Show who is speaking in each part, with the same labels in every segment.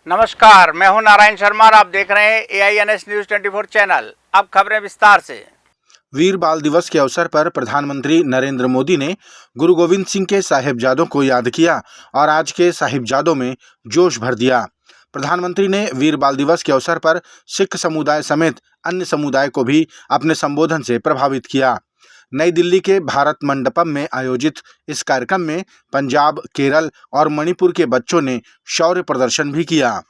Speaker 1: नमस्कार, मैं हूं नारायण शर्मा और आप देख रहे हैं AINS न्यूज 24 चैनल। अब खबरें विस्तार से।
Speaker 2: वीर बाल दिवस के अवसर पर प्रधानमंत्री नरेंद्र मोदी ने गुरु गोविंद सिंह के साहिबजादों को याद किया और आज के साहिबजादों में जोश भर दिया। प्रधानमंत्री ने वीर बाल दिवस के अवसर पर सिख समुदाय समेत अन्य समुदाय को भी अपने संबोधन से प्रभावित किया। नई दिल्ली के भारत मंडपम में आयोजित इस कार्यक्रम में पंजाब, केरल और मणिपुर के बच्चों ने शौर्य प्रदर्शन भी किया।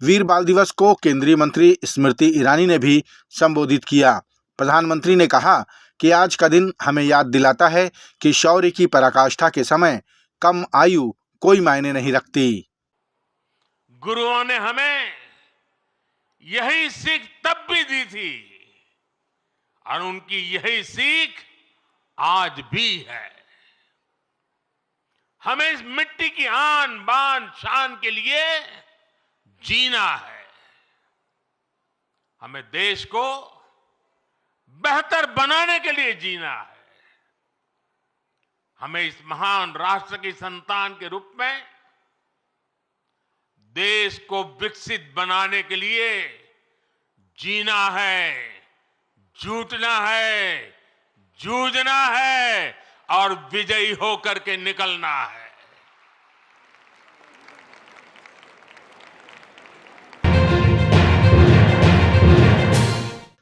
Speaker 2: वीर बाल दिवस को केंद्रीय मंत्री स्मृति ईरानी ने भी संबोधित किया। प्रधानमंत्री ने कहा कि आज का दिन हमें याद दिलाता है कि शौर्य की पराकाष्ठा के समय कम आयु कोई मायने नहीं रखती।
Speaker 3: गुरुओं ने हमें यही सीख तब भी दी थी और उनकी यही सीख आज भी है। हमें इस मिट्टी की आन बान शान के लिए जीना है। हमें देश को बेहतर बनाने के लिए जीना है। हमें इस महान राष्ट्र की संतान के रूप में देश को विकसित बनाने के लिए जीना है, जूटना है, जूझना है और विजयी होकर के निकलना है।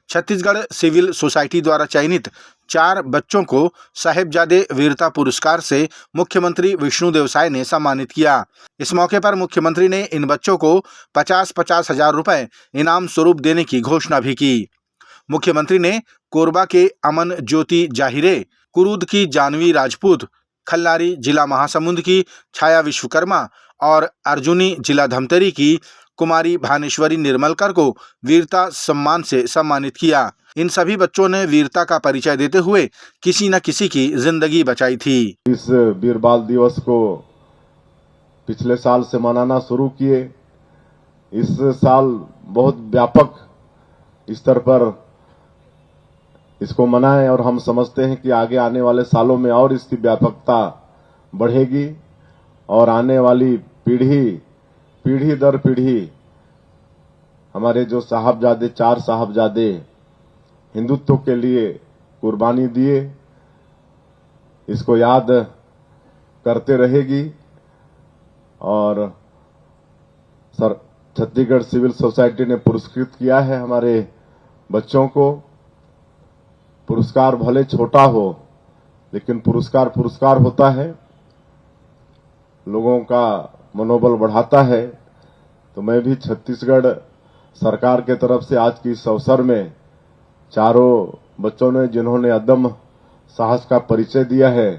Speaker 2: छत्तीसगढ़ सिविल सोसाइटी द्वारा चयनित 4 बच्चों को साहिबजादे वीरता पुरस्कार से मुख्यमंत्री विष्णुदेव साय ने सम्मानित किया। इस मौके पर मुख्यमंत्री ने इन बच्चों को 50-50 हजार रुपए इनाम स्वरूप देने की घोषणा भी की। मुख्यमंत्री ने कोरबा के अमन ज्योति जाहिरे, कुरूद की जानवी राजपूत, खल्लारी जिला महासमुंद की छाया विश्वकर्मा और अर्जुनी जिला धमतरी की कुमारी भानेश्वरी निर्मलकर को वीरता सम्मान से सम्मानित किया। इन सभी बच्चों ने वीरता का परिचय देते हुए किसी न किसी की जिंदगी बचाई थी।
Speaker 4: इस वीर बाल दिवस को पिछले साल से मनाना शुरू किए। इस साल बहुत व्यापक स्तर पर इसको मनाएं और हम समझते हैं कि आगे आने वाले सालों में और इसकी व्यापकता बढ़ेगी और आने वाली पीढ़ी दर पीढ़ी हमारे जो साहबजादे 4 साहबजादे हिंदुत्व के लिए कुर्बानी दिए, इसको याद करते रहेगी। और छत्तीसगढ़ सिविल सोसाइटी ने पुरस्कृत किया है हमारे बच्चों को। पुरस्कार भले छोटा हो लेकिन पुरस्कार होता है, लोगों का मनोबल बढ़ाता है। तो मैं भी छत्तीसगढ़ सरकार के तरफ से आज की इस अवसर में चारों बच्चों ने जिन्होंने अदम्य साहस का परिचय दिया है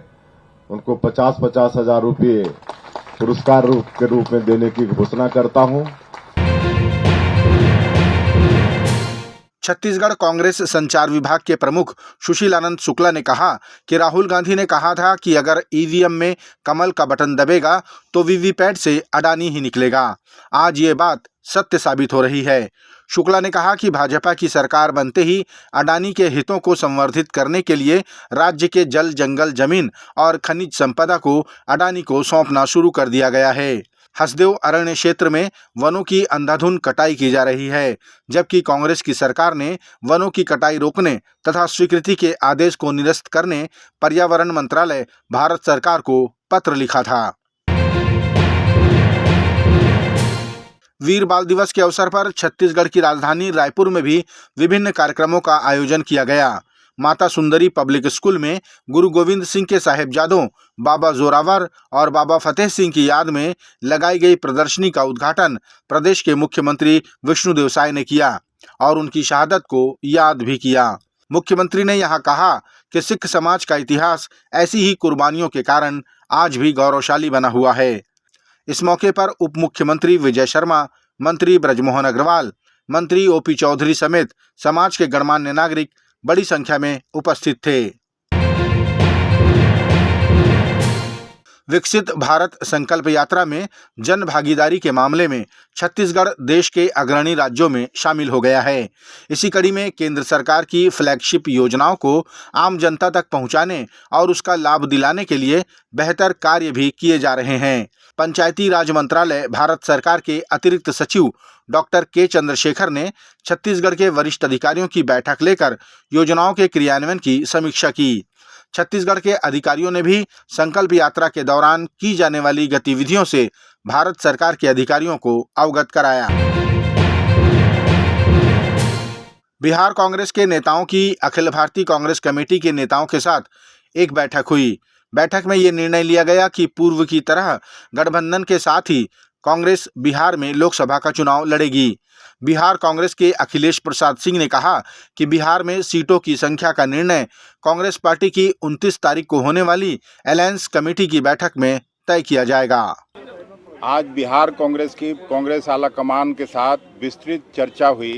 Speaker 4: उनको 50-50 हजार रुपये पुरस्कार के रूप में देने की घोषणा करता हूं।
Speaker 2: छत्तीसगढ़ कांग्रेस संचार विभाग के प्रमुख सुशील आनंद शुक्ला ने कहा कि राहुल गांधी ने कहा था कि अगर ईवीएम में कमल का बटन दबेगा तो वीवीपैट से अडानी ही निकलेगा। आज ये बात सत्य साबित हो रही है। शुक्ला ने कहा कि भाजपा की सरकार बनते ही अडानी के हितों को संवर्धित करने के लिए राज्य के जल, जंगल, जमीन और खनिज संपदा को अडानी को सौंपना शुरू कर दिया गया है। हसदेव अरण्य क्षेत्र में वनों की अंधाधुंध कटाई की जा रही है, जबकि कांग्रेस की सरकार ने वनों की कटाई रोकने तथा स्वीकृति के आदेश को निरस्त करने पर्यावरण मंत्रालय भारत सरकार को पत्र लिखा था। वीर बाल दिवस के अवसर पर छत्तीसगढ़ की राजधानी रायपुर में भी विभिन्न कार्यक्रमों का आयोजन किया गया। माता सुंदरी पब्लिक स्कूल में गुरु गोविंद सिंह के साहिबजादों बाबा जोरावर और बाबा फतेह सिंह की याद में लगाई गई प्रदर्शनी का उद्घाटन प्रदेश के मुख्यमंत्री विष्णुदेव साय ने किया और उनकी शहादत को याद भी किया। मुख्यमंत्री ने यहाँ कहा कि सिख समाज का इतिहास ऐसी ही कुर्बानियों के कारण आज भी गौरवशाली बना हुआ है। इस मौके पर उप मुख्यमंत्री विजय शर्मा, मंत्री ब्रजमोहन अग्रवाल, मंत्री ओपी चौधरी समेत समाज के गणमान्य नागरिक बड़ी संख्या में उपस्थित थे। विकसित भारत संकल्प यात्रा में जन भागीदारी के मामले में छत्तीसगढ़ देश के अग्रणी राज्यों में शामिल हो गया है। इसी कड़ी में केंद्र सरकार की फ्लैगशिप योजनाओं को आम जनता तक पहुंचाने और उसका लाभ दिलाने के लिए बेहतर कार्य भी किए जा रहे हैं। पंचायती राज मंत्रालय भारत सरकार के अतिरिक्त सचिव डॉक्टर के चंद्रशेखर ने छत्तीसगढ़ के वरिष्ठ अधिकारियों की बैठक लेकर योजनाओं के क्रियान्वयन की समीक्षा की। छत्तीसगढ़ के अधिकारियों ने भी संकल्प यात्रा के दौरान की जाने वाली गतिविधियों से भारत सरकार के अधिकारियों को अवगत कराया। बिहार कांग्रेस के नेताओं की अखिल भारतीय कांग्रेस कमेटी के नेताओं के साथ एक बैठक हुई। बैठक में ये निर्णय लिया गया कि पूर्व की तरह गठबंधन के साथ ही कांग्रेस बिहार में लोकसभा का चुनाव लड़ेगी। बिहार कांग्रेस के अखिलेश प्रसाद सिंह ने कहा कि बिहार में सीटों की संख्या का निर्णय कांग्रेस पार्टी की 29 तारीख को होने वाली अलायंस कमेटी की बैठक में तय किया जाएगा।
Speaker 5: आज बिहार कांग्रेस की कांग्रेस आला कमान के साथ विस्तृत चर्चा हुई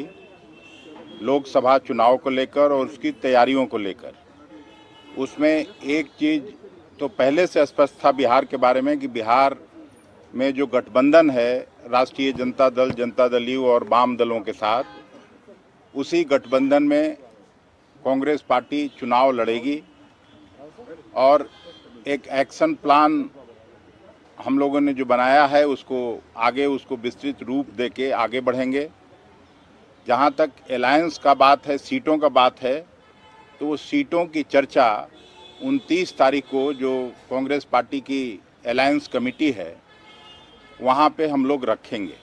Speaker 5: लोकसभा चुनाव को लेकर और उसकी तैयारियों को लेकर। उसमें एक चीज़ तो पहले से स्पष्ट था बिहार के बारे में कि बिहार में जो गठबंधन है राष्ट्रीय जनता दल यू और वाम दलों के साथ, उसी गठबंधन में कांग्रेस पार्टी चुनाव लड़ेगी और एक एक्शन प्लान हम लोगों ने जो बनाया है उसको विस्तृत रूप देके आगे बढ़ेंगे। जहां तक अलायंस का बात है, सीटों का बात है, तो वो सीटों की चर्चा 29 तारीख को जो कांग्रेस पार्टी की अलायंस कमेटी है वहां पे हम लोग रखेंगे।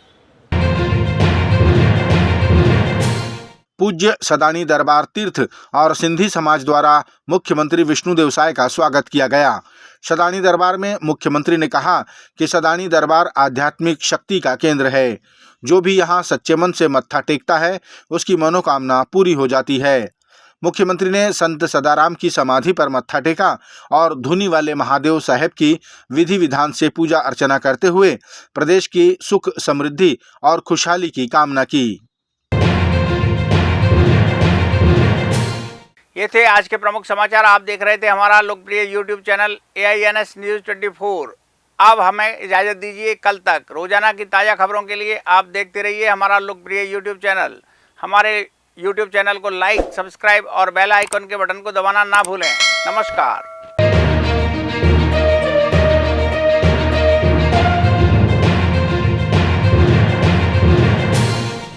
Speaker 2: पूज्य सदानी दरबार तीर्थ और सिंधी समाज द्वारा मुख्यमंत्री विष्णुदेव साय का स्वागत किया गया। सदानी दरबार में मुख्यमंत्री ने कहा कि सदानी दरबार आध्यात्मिक शक्ति का केंद्र है। जो भी यहाँ सच्चे मन से मत्था टेकता है उसकी मनोकामना पूरी हो जाती है। मुख्यमंत्री ने संत सदाराम की समाधि पर मत्था टेका और धुनी वाले महादेव साहेब की विधि विधान से पूजा अर्चना करते हुए प्रदेश की सुख समृद्धि और खुशहाली की कामना की।
Speaker 1: ये थे आज के प्रमुख समाचार। आप देख रहे थे हमारा लोकप्रिय YouTube चैनल AINS न्यूज़ 24। अब हमें इजाज़त दीजिए। कल तक रोजाना की ताज़ा खबरों के लिए आप देखते रहिए हमारा लोकप्रिय YouTube चैनल। हमारे YouTube चैनल को लाइक, सब्सक्राइब और बेल आइकन के बटन को दबाना ना भूलें। नमस्कार।